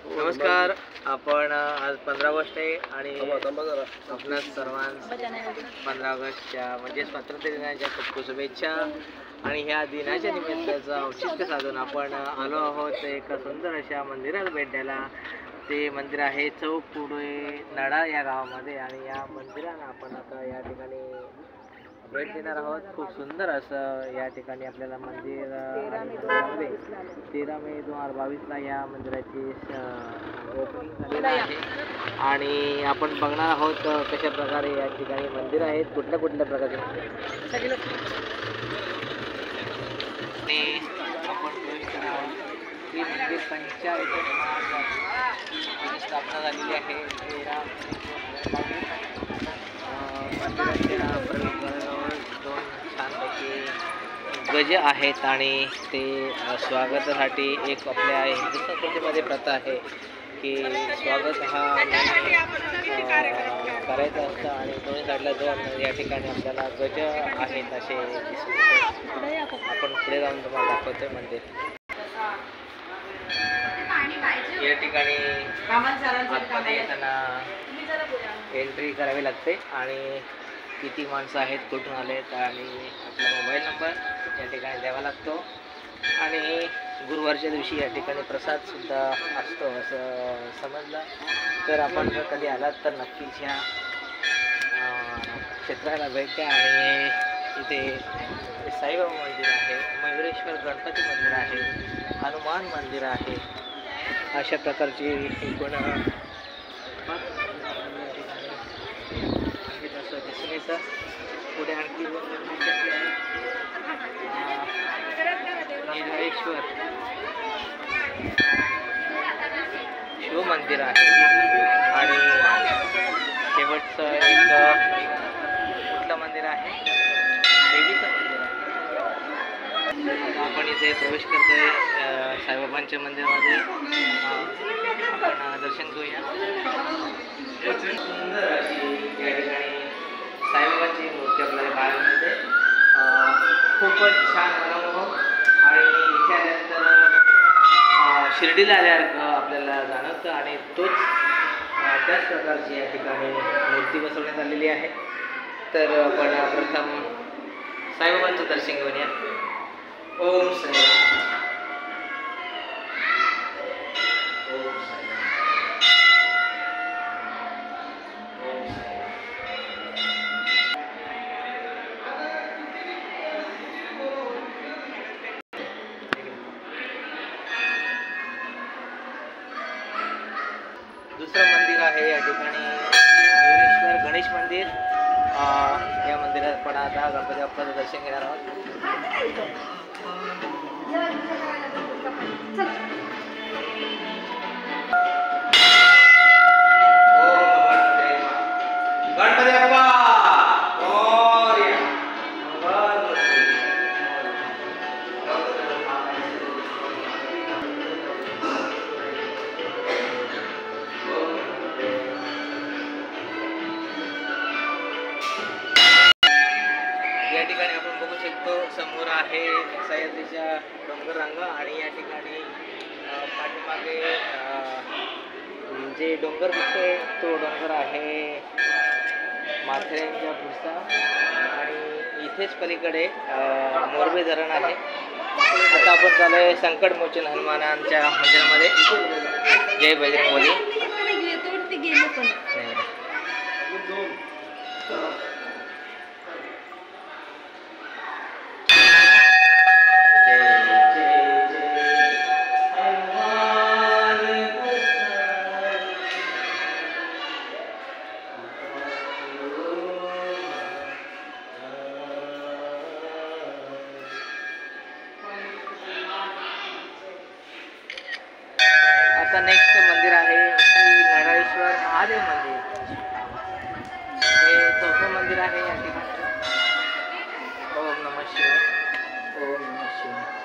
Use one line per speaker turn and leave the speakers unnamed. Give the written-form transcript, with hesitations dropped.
नमस्कार. आपण आज 15 ऑगस्ट आहे आणि आपल्या सर्वांना 15 ऑगस्टच्या म्हणजे स्वातंत्र्य दिनाच्या खूप शुभेच्छा. आणि ह्या दिनाच्या निमित्ताचं औचित्य साधून आपण आलो आहोत एका सुंदर अशा मंदिराला भेट द्यायला. ते मंदिर आहे चौक पुढे नडा या गावामध्ये आणि या मंदिराला आपण आता या ठिकाणी भेट देणार आहोत. खूप सुंदर असं या ठिकाणी आपल्याला मंदिर 13 मे 2022ला या मंदिराची ओपनिंग झालेलं आहे आणि आपण बघणार आहोत कशा प्रकारे या ठिकाणी मंदिर आहेत, कुठल्या प्रकारचे मंदिर आपण प्रवेश करणार आहोत. ही मंदिर 45 स्थापना झालेली आहे. मंदिराच्या प्रवेशद्वाराजवळ 2 छानपैकी गज आहेत आणि ते स्वागतासाठी एक आपल्या हिंदू संस्कृतीमध्ये प्रथा आहे की स्वागत हा करायचं असतं आणि दोन्ही साईडला 2 या ठिकाणी आपल्याला गज आहेत असे दिसून येते. आपण पुढे जाऊन तुम्हाला दाखवतोय मंदिर. या ठिकाणी आतमध्ये येताना एंट्री करावी लागते आणि किती माणसं आहेत, कुठून आलेत आणि आपला मोबाईल नंबर या ठिकाणी द्यावा लागतो. आणि गुरुवारच्या दिवशी या ठिकाणी प्रसादसुद्धा असतो असं समजलं. तर आपण जर कधी आलात तर नक्कीच ह्या क्षेत्राला भेट द्या. आणि इथे साईबाबा मंदिर आहे, मयुरेश्वर गणपती मंदिर आहे, हनुमान मंदिर आहे. अशा प्रकारची एकूण दिसून येतं. पुढे आणखी निराळेश्वर शिव मंदिर आहे आणि शेवटचं एक कुठलं मंदिर आहे, देवीचं मंदिर आहे. आपण इथे प्रवेश करतोय साईबाबांच्या मंदिरामध्ये. आपण दर्शन घेऊया. सुंदर अशी या ठिकाणी साईबाबांची मूर्ती आपल्याला पाहायला मिळते. खूपच छान मनोहर आणि इथे आल्यानंतर शिर्डीला आल्यासारखं आपल्याला जाणवतं आणि त्याच प्रकारची या ठिकाणी मूर्ती बसवण्यात आलेली आहे. तर आपण प्रथम साईबाबांचं दर्शन घेऊया. ओम साईबाबा. दुसरं मंदिर आहे या ठिकाणी मयुरेश्वर गणेश मंदिर. या मंदिरात आपण आता गणपती बाप्पाचं दर्शन घेणार आहोत. गणपती बाप्पा या ठिकाणी आपण बघू शकतो समोर आहे सह्याद्रीच्या डोंगर रांगा आणि या ठिकाणी पाठीमागे जे डोंगर दिसतोय तो डोंगर आहे माथेरानच्या पुढचा आणि इथेच पलीकडे मोरबे धरण आहे. आता आपण चालूय संकटमोचन हनुमानांच्या मंदिरामध्ये. जय बजरंगबली. आता नेक्स्ट मंदिर आहे श्री निराळेश्वर महादेव मंदिर. हे 4थं मंदिर आहे या ठिकाणी. ओम नमः शिवाय. ओम नमः शिवाय.